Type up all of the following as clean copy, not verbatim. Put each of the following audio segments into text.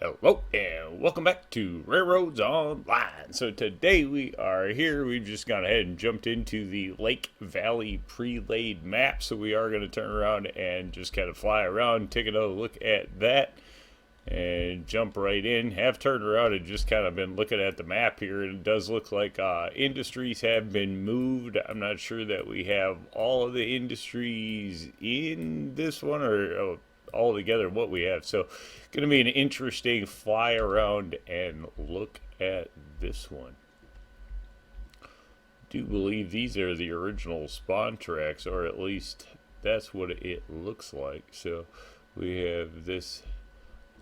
Hello and welcome back to RailRoads Online. So today we are here. We've just gone ahead and jumped into the Lake Valley pre-laid map. So we are going to turn around and just kind of fly around, take another look at that, and jump right in. Have turned around and just kind of been looking at the map here, and it does look like industries have been moved. I'm not sure that we have all of the industries in this one, or all together what we have. So going to be an interesting fly around and look at this one. Do believe these are the original spawn tracks, or at least that's what it looks like. So we have this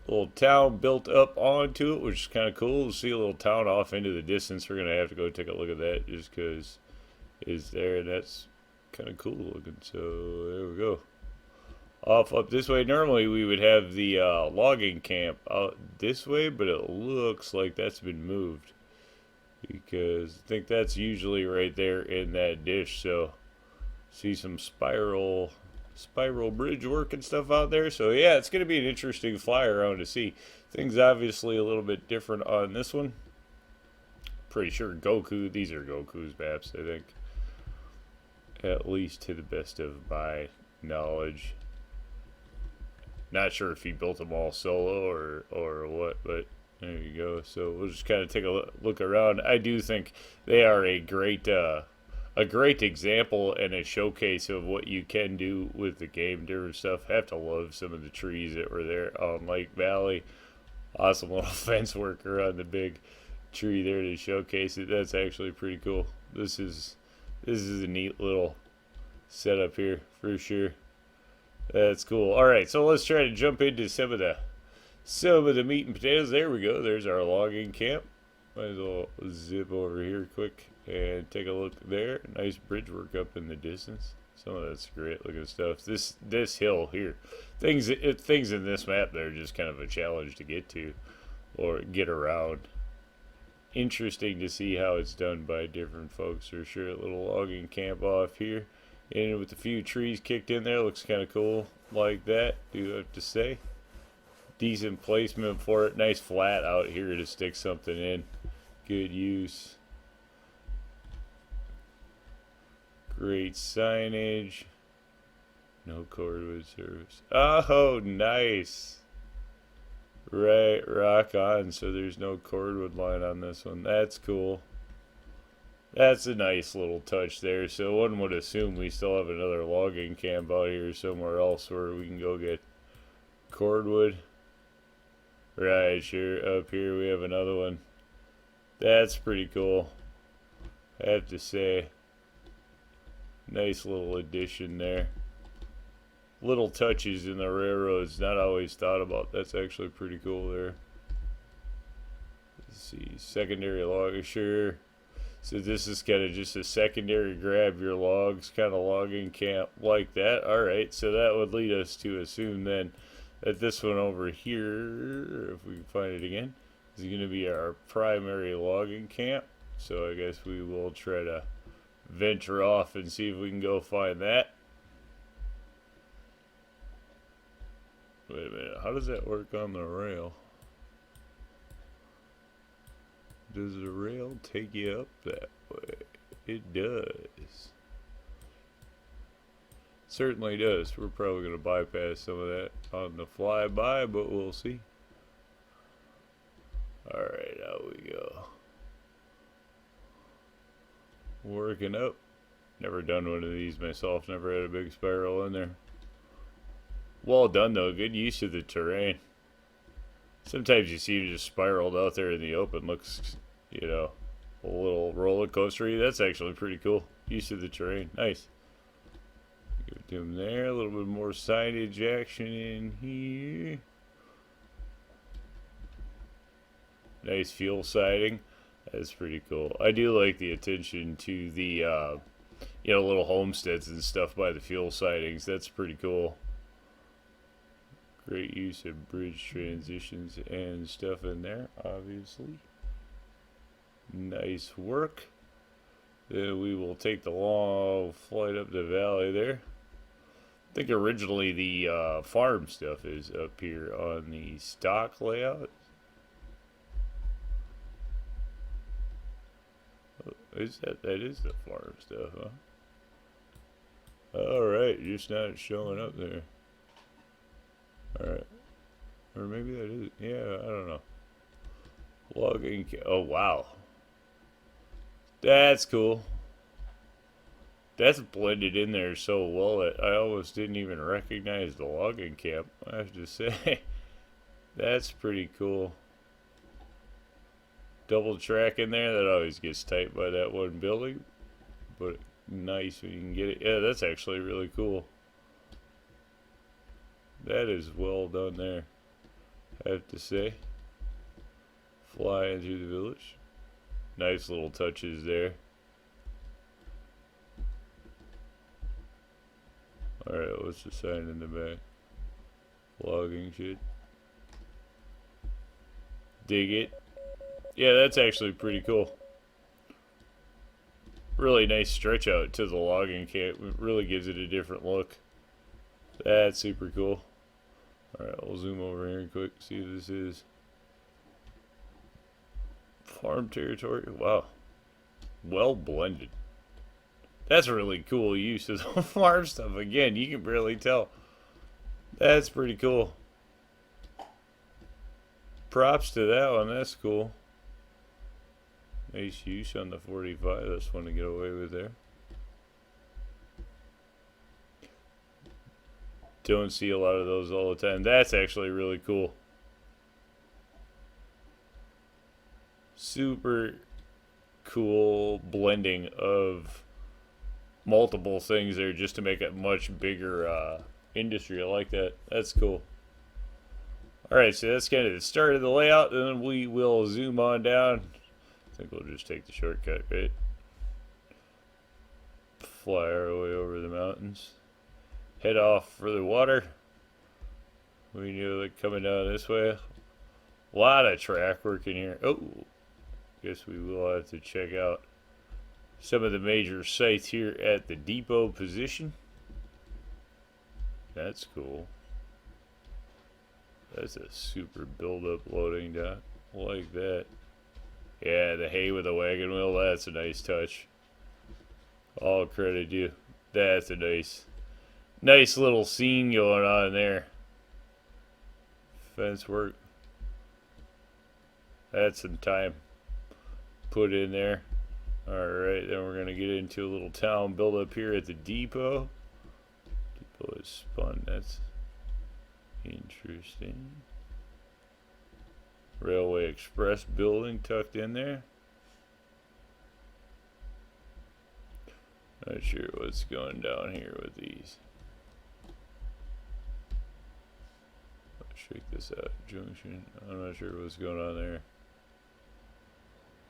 little town built up onto it, which is kind of cool to see a little town off into the distance. We're going to have to go take a look at that just because it's there, and that's kind of cool looking. So there we go. Off up this way. Normally we would have the logging camp out this way, but it looks like that's been moved because I think that's usually right there in that dish. So see some spiral bridge work and stuff out there. So yeah, it's going to be an interesting fly around to see. Things obviously a little bit different on this one. Pretty sure these are Goku's maps, I think, at least to the best of my knowledge. Not sure if he built them all solo or what, but there you go. So we'll just kind of take a look around. I do think they are a great example and a showcase of what you can do with the game. Different stuff. Have to love some of the trees that were there on Lake Valley. Awesome little fence work around the big tree there to showcase it. That's actually pretty cool. This is a neat little setup here for sure. That's cool. All right, so let's try to jump into some of the meat and potatoes. There we go. There's our logging camp. Might as well zip over here quick and take a look there. Nice bridge work up in the distance. Some of that's great looking stuff. This hill here, things in this map that are just kind of a challenge to get to or get around. Interesting to see how it's done by different folks for sure. A little logging camp off here. And with a few trees kicked in there, looks kind of cool like that, do have to say. Decent placement for it. Nice flat out here to stick something in. Good use. Great signage. No cordwood service. Oh, nice. Right, rock on. So there's no cordwood line on this one. That's cool. That's a nice little touch there. So one would assume we still have another logging camp out here somewhere else where we can go get cordwood. Right, sure. Up here we have another one. That's pretty cool, I have to say. Nice little addition there. Little touches in the railroads, not always thought about. That's actually pretty cool there. Let's see, secondary log, sure. So this is kind of just a secondary grab your logs kind of logging camp like that. Alright, so that would lead us to assume then that this one over here, if we can find it again, is going to be our primary logging camp. So I guess we will try to venture off and see if we can go find that. Wait a minute, how does that work on the rail? Does the rail take you up that way? It does. Certainly does. We're probably going to bypass some of that on the flyby, but we'll see. Alright, out we go. Working up. Never done one of these myself. Never had a big spiral in there. Well done though. Good use of the terrain. Sometimes you see it just spiraled out there in the open. Looks, you know, a little roller coastery. That's actually pretty cool. Use of the terrain. Nice. Give it to him there. A little bit more signage action in here. Nice fuel siding. That's pretty cool. I do like the attention to the, little homesteads and stuff by the fuel sidings. That's pretty cool. Great use of bridge transitions and stuff in there, obviously. Nice work. Then we will take the long flight up the valley there. I think originally the farm stuff is up here on the stock layout. Is that is the farm stuff, huh? Alright, just not showing up there. Alright. Or maybe that is, yeah, I don't know. Logging, oh wow. That's cool. That's blended in there so well that I almost didn't even recognize the logging camp, I have to say. That's pretty cool. Double track in there, that always gets tight by that one building. But nice when you can get it. Yeah, that's actually really cool. That is well done there, I have to say. Flying through the village. Nice little touches there. Alright, what's the sign in the back? Logging shit. Dig it. Yeah, that's actually pretty cool. Really nice stretch out to the logging camp. It really gives it a different look. That's super cool. Alright, I'll zoom over here quick, see if this is farm territory. Wow. Well blended. That's a really cool use of the farm stuff. Again, you can barely tell. That's pretty cool. Props to that one. That's cool. Nice use on the 45. That's one to get away with there. Don't see a lot of those all the time. That's actually really cool. Super cool blending of multiple things there just to make a much bigger industry. I like that. That's cool. Alright, so that's kind of the start of the layout, and then we will zoom on down. I think we'll just take the shortcut, right? Fly our way over the mountains. Head off for the water. We knew it coming down this way. A lot of track work in here. Oh, guess we will have to check out some of the major sites here at the depot position. That's cool. That's a super build-up loading dock. Like that. Yeah, the hay with a wagon wheel. That's a nice touch. All credit you. That's a nice little scene going on there. Fence work. That's some time put in there. Alright, then we're going to get into a little town build up here at the depot. Depot is spun. That's interesting. Railway Express building tucked in there. Not sure what's going down here with these. Let's check this out. Junction. I'm not sure what's going on there.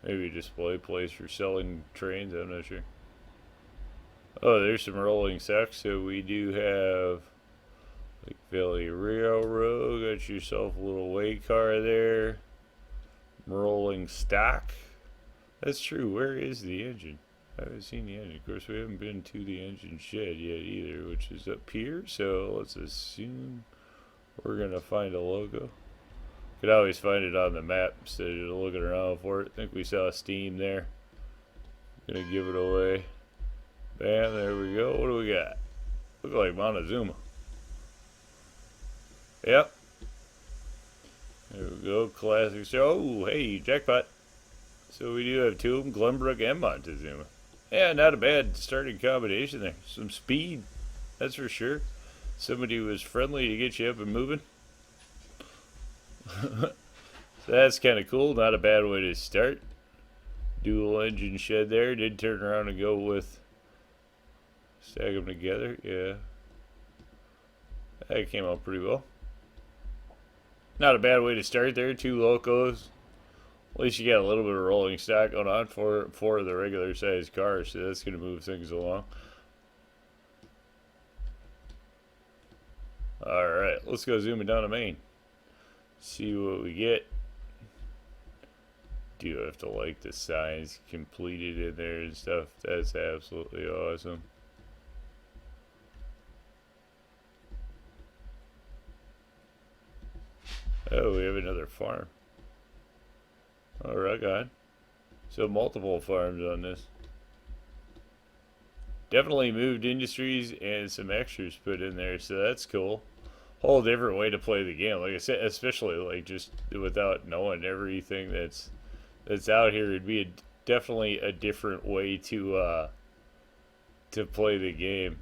Maybe a display place for selling trains. I'm not sure. Oh, there's some rolling stock. So we do have Lake Valley Railroad. Got yourself a little way car there. Rolling stock. That's true. Where is the engine? I haven't seen the engine. Of course, we haven't been to the engine shed yet either, which is up here. So let's assume we're going to find a logo. Could always find it on the map instead of looking around for it. I think we saw steam there. Gonna give it away. Bam, there we go. What do we got? Look like Montezuma. Yep. There we go. Classic. Oh, hey, jackpot. So we do have two of them, Glenbrook and Montezuma. Yeah, not a bad starting combination there. Some speed, that's for sure. Somebody was friendly to get you up and moving. So that's kind of cool. Not a bad way to start. Dual engine shed there. Did turn around and go with stack them together. Yeah, that came out pretty well. Not a bad way to start there. Two locos. At least you got a little bit of rolling stock going on for the regular size cars. So that's going to move things along. Alright, let's go zooming down to Maine. See what we get. Do have to like the signs completed in there and stuff. That's absolutely awesome. Oh, we have another farm. Oh, right on. So multiple farms on this. definitely moved industries and some extras put in there, so that's cool. Whole different way to play the game. Like I said, especially like just without knowing everything that's out here, it'd be definitely a different way to play the game,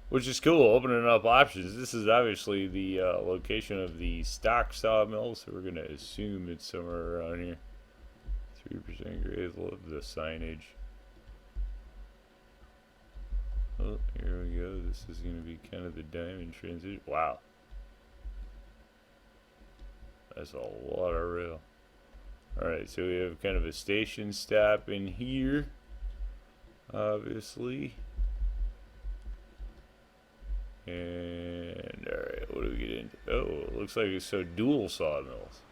which is cool. Opening up options. This is obviously the location of the stock sawmill, so we're gonna assume it's somewhere around here. 3% grade. Love the signage. Oh, here we go. This is going to be kind of the diamond transition. Wow. That's a lot of rail. Alright, so we have kind of a station stop in here. Obviously. And, alright, what do we get into? Oh, it looks like it's so dual sawmills.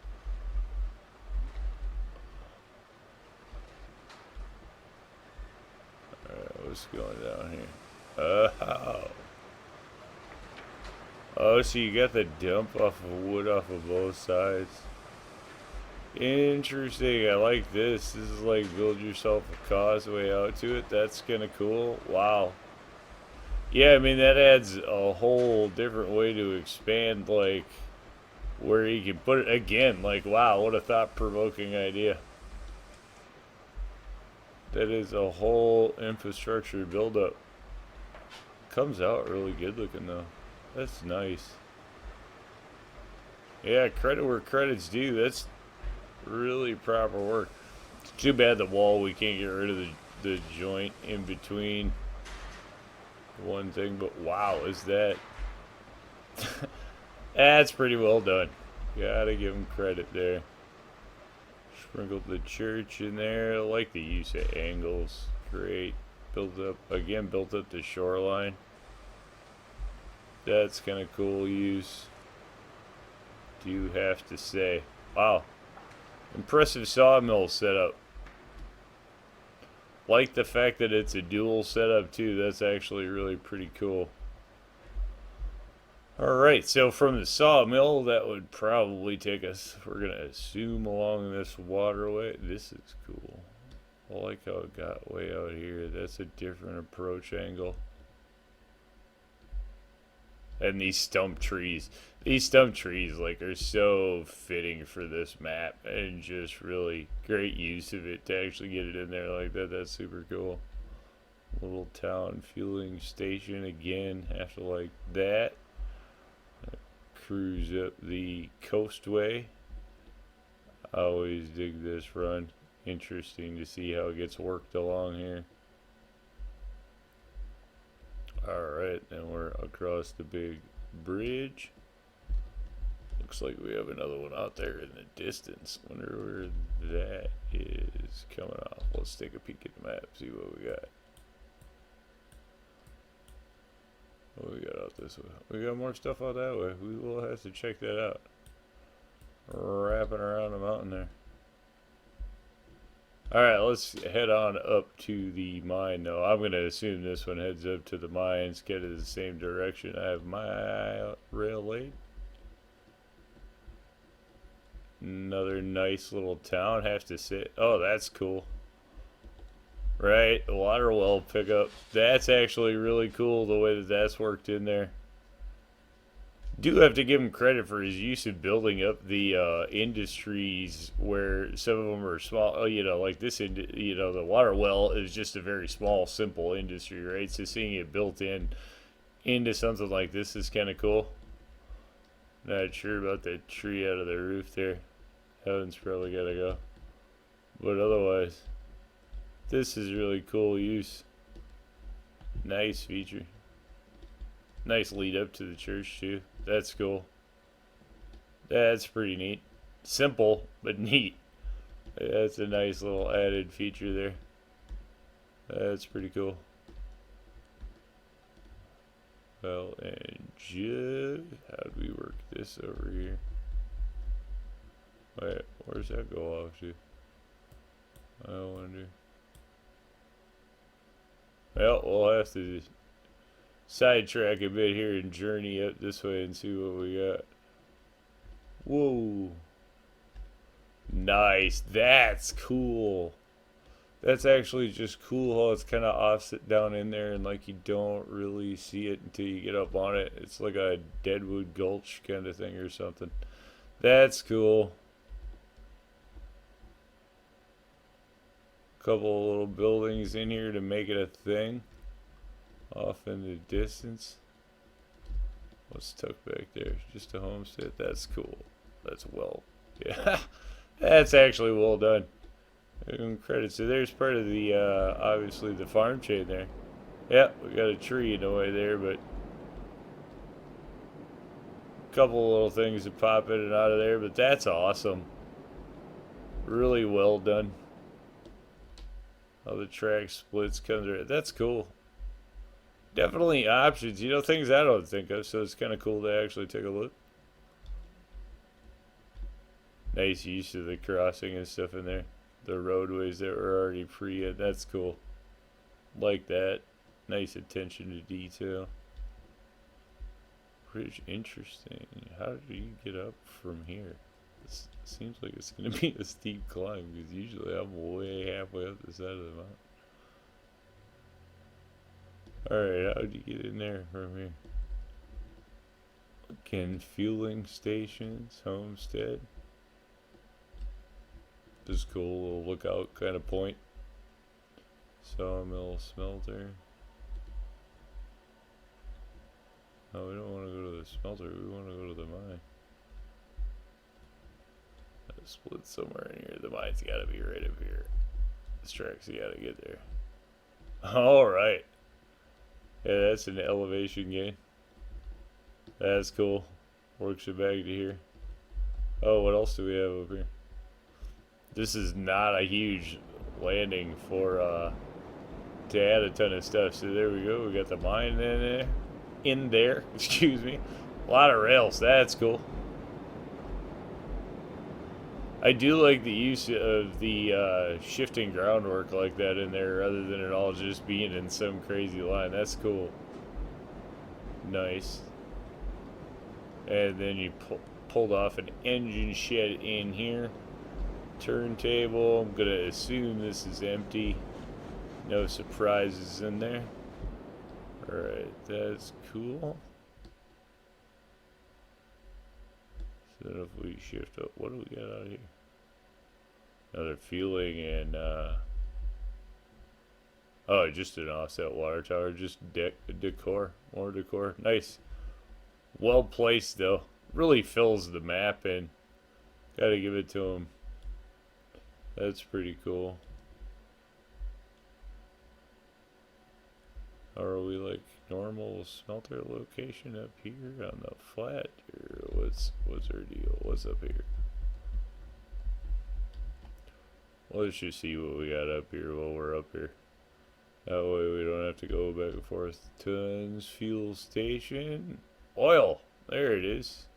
Alright, what's going down here? Oh. Oh, so you got the dump off of wood off of both sides. Interesting. I like this. This is like build yourself a causeway out to it. That's kind of cool. Wow. Yeah, I mean, that adds a whole different way to expand, like, where you can put it. Again, like, wow, what a thought-provoking idea. That is a whole infrastructure buildup. Comes out really good looking though. That's nice. Yeah, credit where credit's due. That's really proper work. It's too bad the wall, we can't get rid of the joint in between one thing, but wow, is that that's pretty well done. Gotta give him credit there. Sprinkled the church in there. I like the use of angles. Great. Built up the shoreline. That's kind of cool use. Do you have to say? Wow. Impressive sawmill setup. Like the fact that it's a dual setup too. That's actually really pretty cool. Alright, so from the sawmill, that would probably take us, we're going to assume, along this waterway. This is cool. I like how it got way out here. That's a different approach angle. And these stump trees. These stump trees, like, are so fitting for this map. And just really great use of it to actually get it in there like that. That's super cool. Little town fueling station again. Have to like that. Cruise up the coastway. I always dig this run. Interesting to see how it gets worked along here. Alright, then we're across the big bridge. Looks like we have another one out there in the distance. Wonder where that is coming off. Let's take a peek at the map, see what we got. What we got out this way? We got more stuff out that way. We will have to check that out. Wrapping around the mountain there. Alright, let's head on up to the mine though. I'm going to assume this one heads up to the mines, get in the same direction. I have my rail laid. Another nice little town, have to say. Oh, that's cool. Right, the water well pickup. That's actually really cool the way that that's worked in there. Do have to give him credit for his use of building up the industries where some of them are small. You know, like this, you know, the water well is just a very small, simple industry, right? So seeing it built into something like this is kind of cool. Not sure about that tree out of the roof there. That one's probably got to go. But otherwise, this is really cool use. Nice feature. Nice lead up to the church too. That's cool. That's pretty neat. Simple, but neat. That's a nice little added feature there. That's pretty cool. Well, and just how do we work this over here? Wait, where's that go off to? I wonder. Well, we'll have to sidetrack a bit here and journey up this way and see what we got. Whoa. Nice. That's cool. That's actually just cool how it's kind of offset down in there, and like you don't really see it until you get up on it. It's like a Deadwood Gulch kind of thing or something. That's cool. Couple little buildings in here to make it a thing. Off in the distance. What's tucked back there? Just a homestead. That's cool. That's well. Yeah. That's actually well done. Credits. So there's part of the, obviously the farm chain there. Yep, we got a tree in the way there, but a couple little things that pop in and out of there, but that's awesome. Really well done. How the track splits comes right. That's cool. Definitely options, you know, things I don't think of, so it's kind of cool to actually take a look. Nice use of the crossing and stuff in there. The roadways that were already that's cool. Like that. Nice attention to detail. Pretty interesting. How do you get up from here? This seems like it's going to be a steep climb, because usually I'm way halfway up the side of the mountain. Alright, how do you get in there from here? Again, fueling stations, homestead. Just cool little lookout kind of point. Sawmill, smelter. Oh, we don't want to go to the smelter, we want to go to the mine. That split somewhere in here. The mine's gotta be right up here. This track's gotta get there. Alright. Yeah, that's an elevation gain. That's cool. Works it back to here. Oh, what else do we have over here? This is not a huge landing for to add a ton of stuff. So there we go. We got the mine in there. Excuse me. A lot of rails. That's cool. I do like the use of the shifting groundwork like that in there, rather than it all just being in some crazy line. That's cool. Nice. And then you pulled off an engine shed in here. Turntable. I'm gonna assume this is empty. No surprises in there. Alright, that's cool. So if we shift up, what do we got out here? Another fueling and oh, just an offset water tower, just decor, more decor. Nice. Well placed though. Really fills the map in. Gotta give it to him. That's pretty cool. Are we like normal smelter location up here on the flat, or what's our deal? What's up here? Let's just see what we got up here while we're up here. That way we don't have to go back and forth. Tons, fuel station, oil. There it is.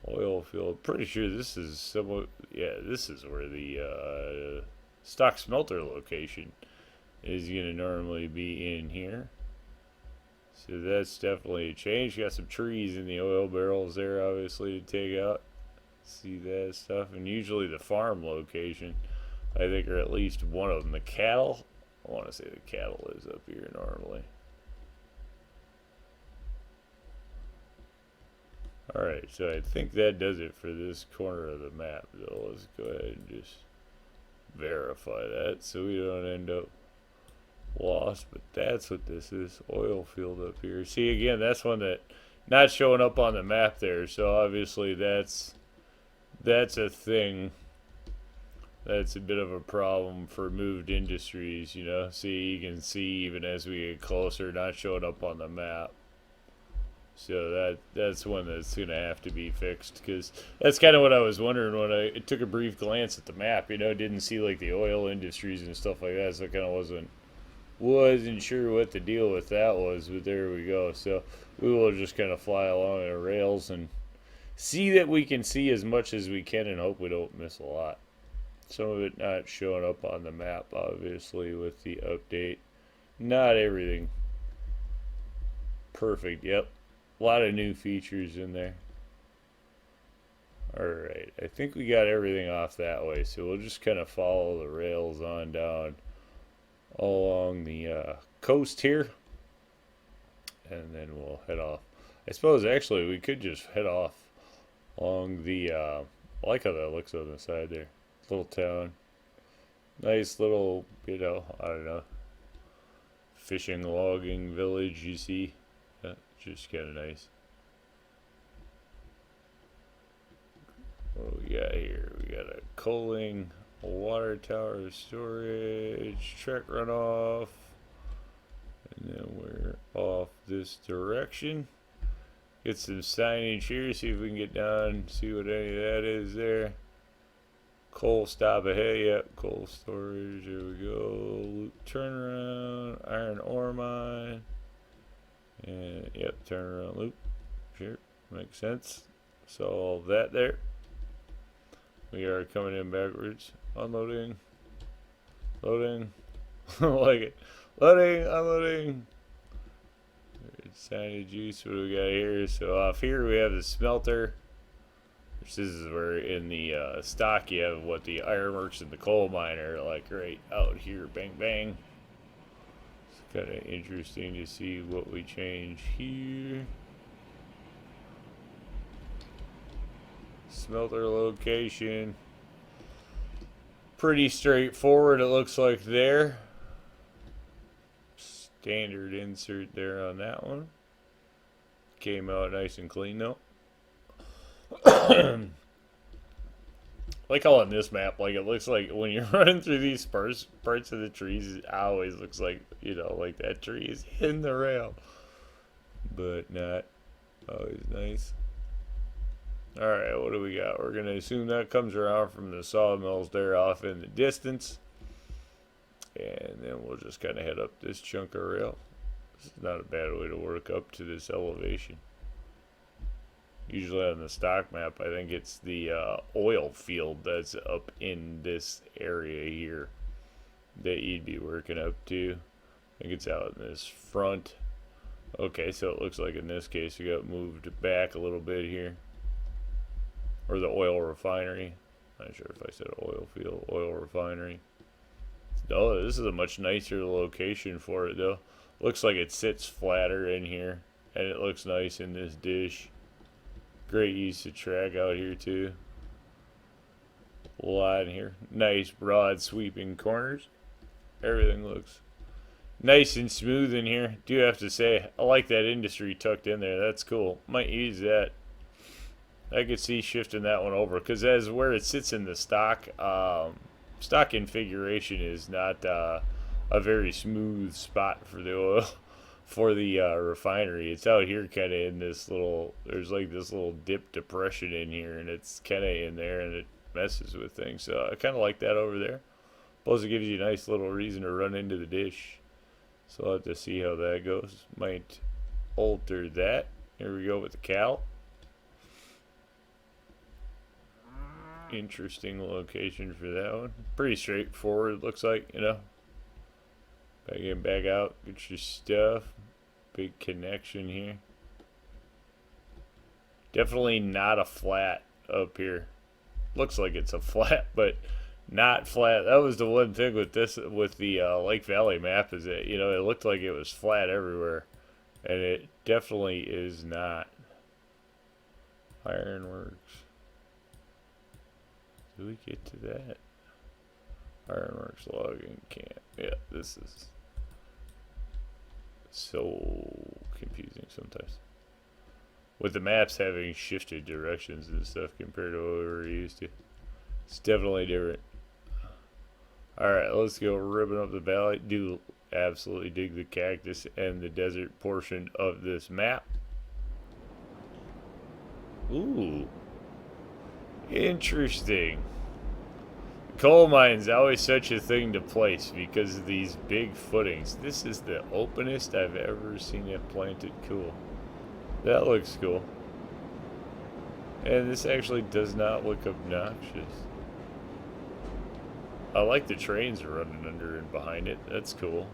Oil field. Pretty sure this is somewhat. Yeah, this is where the stock smelter location is gonna normally be, in here. So that's definitely a change. Got some trees in the oil barrels there, obviously, to take out. See that stuff. And usually the farm location, I think, or at least one of them. The cattle, I want to say the cattle is up here normally. Alright, so I think that does it for this corner of the map, though. Let's go ahead and just verify that so we don't end up lost. But that's what this is. Oil field up here. See, again, that's one that not showing up on the map there, so obviously that's a thing. That's a bit of a problem for moved industries, you know. See, you can see even as we get closer, not showing up on the map. So that's one that's going to have to be fixed, because that's kind of what I was wondering when I took a brief glance at the map. You know, didn't see like the oil industries and stuff like that, so I kind of wasn't sure what the deal with that was. But there we go. So we will just kind of fly along the rails and see that we can see as much as we can, and hope we don't miss a lot. Some of it not showing up on the map, obviously, with the update. Not everything perfect. Yep. A lot of new features in there. Alright, I think we got everything off that way, so we'll just kind of follow the rails on down along the coast here, and then we'll head off. I suppose actually we could just head off along the, I like how that looks on the side there. Little town. Nice little, I don't know, fishing, logging village you see. Yeah, just kind of nice. What do we got here? We got a coaling, a water tower, storage, track runoff, and then we're off this direction. Get some signage here, see if we can get down, see what any of that is there. Coal stop ahead, yep, coal storage, there we go. Loop turnaround, iron ore mine, and yep, turnaround loop. Sure, makes sense. Solve that there. We are coming in backwards. Unloading. Loading. Like it. Loading, unloading. Signage use. What do we got here? So off here we have the smelter. Which this is where in the stock you have what the ironworks and the coal mine are like right out here. Bang, bang. It's kind of interesting to see what we change here. Smelter location. Pretty straightforward, it looks like there. Standard insert there on that one. Came out nice and clean though. Like how on this map, like it looks like when you're running through these parts of the trees, it always looks like, like that tree is in the rail. But not always nice. Alright, what do we got? We're going to assume that comes around from the sawmills there off in the distance. And then we'll just kind of head up this chunk of rail. This is not a bad way to work up to this elevation. Usually on the stock map, I think it's the oil field that's up in this area here that you'd be working up to. I think it's out in this front. Okay, so it looks like in this case we got moved back a little bit here. Or the oil refinery. Not sure if I said oil field, oil refinery. Oh, this is a much nicer location for it though. Looks like it sits flatter in here. And it looks nice in this dish. Great use of track out here too. A lot in here. Nice broad sweeping corners. Everything looks nice and smooth in here. Do have to say, I like that industry tucked in there. That's cool. Might use that. I could see shifting that one over because as where it sits in the stock configuration is not a very smooth spot for the oil for the refinery. It's out here kind of in this little, there's like this little dip depression in here, and it's kind of in there, and it messes with things. So I kind of like that over there. Plus it gives you a nice little reason to run into the dish. So I'll have to see how that goes. Might alter that. Here we go with the cow. Interesting location for that one. Pretty straightforward, looks like, Back in, back out, get your stuff. Big connection here. Definitely not a flat up here. Looks like it's a flat, but not flat. That was the one thing with this, with the Lake Valley map, is that, it looked like it was flat everywhere. And it definitely is not. Ironworks. Do we get to that? Ironworks logging camp. Yeah, this is so confusing sometimes. With the maps having shifted directions and stuff compared to what we were used to. It's definitely different. Alright, let's go ribbon up the valley. Do absolutely dig the cactus and the desert portion of this map. Ooh. Interesting. Coal mine's always such a thing to place because of these big footings. This is the openest I've ever seen it planted. Cool. That looks cool. And this actually does not look obnoxious. I like the trains running under and behind it. That's cool.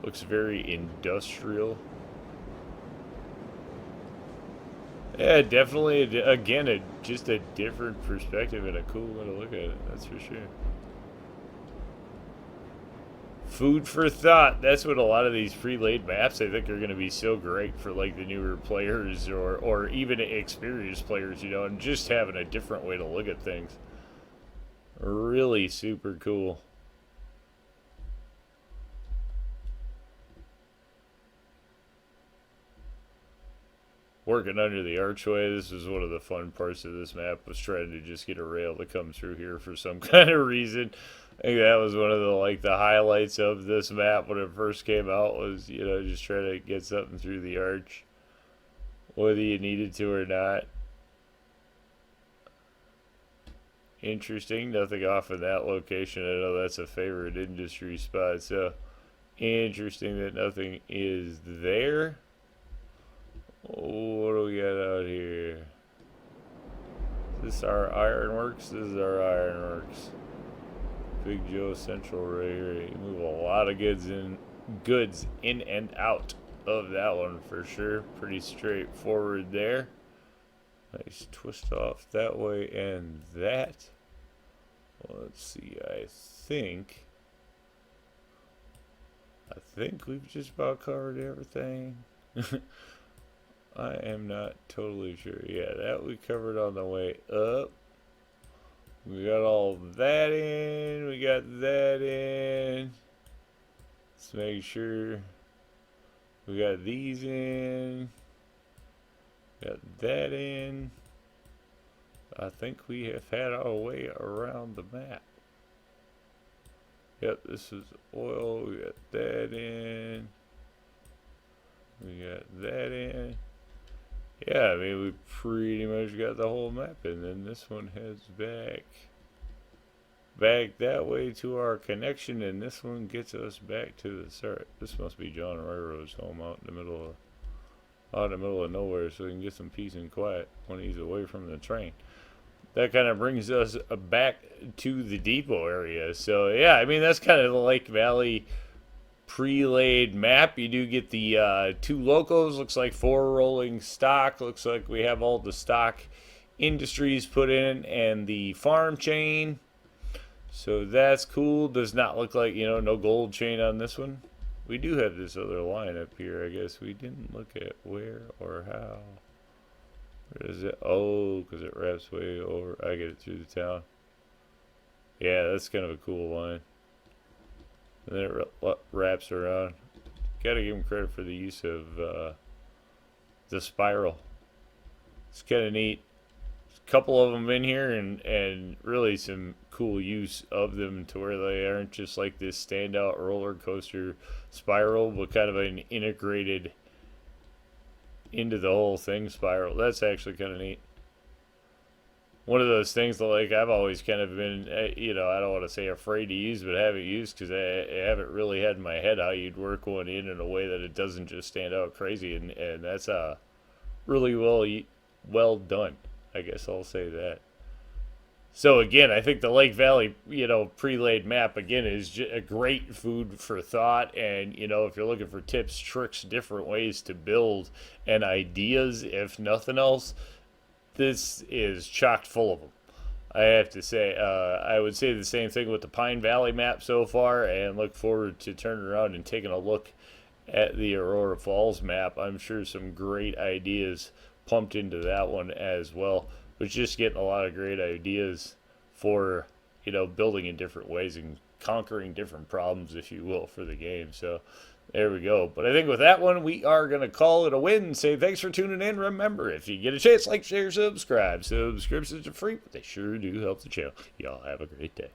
Looks very industrial. Yeah, definitely. Again, just a different perspective and a cool way to look at it. That's for sure. Food for thought. That's what a lot of these pre-laid maps I think are going to be so great for like the newer players or even experienced players, and just having a different way to look at things. Really super cool. Working under the archway, this is one of the fun parts of this map, was trying to just get a rail to come through here for some kind of reason. I think that was one of the highlights of this map when it first came out, was just trying to get something through the arch, whether you needed to or not. Interesting. Nothing off of that location. I know that's a favorite industry spot, so interesting that nothing is there. What do we got out here? Is this our ironworks? This is our ironworks. Big Joe Central right here. You move a lot of goods in and out of that one for sure. Pretty straightforward there. Nice twist off that way and that. Well, let's see. I think we've just about covered everything. I am not totally sure. Yeah, that we covered on the way up. We got all that in. We got that in. Let's make sure we got these in. Got that in. I think we have had our way around the map. Yep, this is oil. We got that in. We got that in. Yeah, I mean, we pretty much got the whole map, and then this one heads back that way to our connection, and this one gets us back to the start. This must be John RailRoads' home out in the middle of nowhere, so we can get some peace and quiet when he's away from the train. That kind of brings us back to the depot area. So yeah, I mean, that's kind of the Lake Valley pre-laid map. You do get the 2 locos. Looks like 4 rolling stock. Looks like we have all the stock industries put in and the farm chain. So that's cool. Does not look like, no gold chain on this one. We do have this other line up here. I guess we didn't look at where or how. Where is it? Oh, because it wraps way over. I get it through the town. Yeah, that's kind of a cool line. And then it wraps around. Gotta give him credit for the use of the spiral. It's kind of neat. There's a couple of them in here, and really some cool use of them to where they aren't just like this standout roller coaster spiral, but kind of an integrated into the whole thing spiral. That's actually kind of neat. One of those things that, like, I've always kind of been, I don't want to say afraid to use, but haven't used because I haven't really had in my head how you'd work one in a way that it doesn't just stand out crazy, and that's really well done. I guess I'll say that. So again, I think the Lake Valley, pre-laid map again is a great food for thought, and if you're looking for tips, tricks, different ways to build, and ideas, if nothing else, this is chock full of them. I have to say, I would say the same thing with the Pine Valley map so far, and look forward to turning around and taking a look at the Aurora Falls map. I'm sure some great ideas pumped into that one as well. But just getting a lot of great ideas for, building in different ways and conquering different problems, if you will, for the game. So there we go. But I think with that one, we are going to call it a win. Say thanks for tuning in. Remember, if you get a chance, like, share, subscribe. Subscriptions are free, but they sure do help the channel. Y'all have a great day.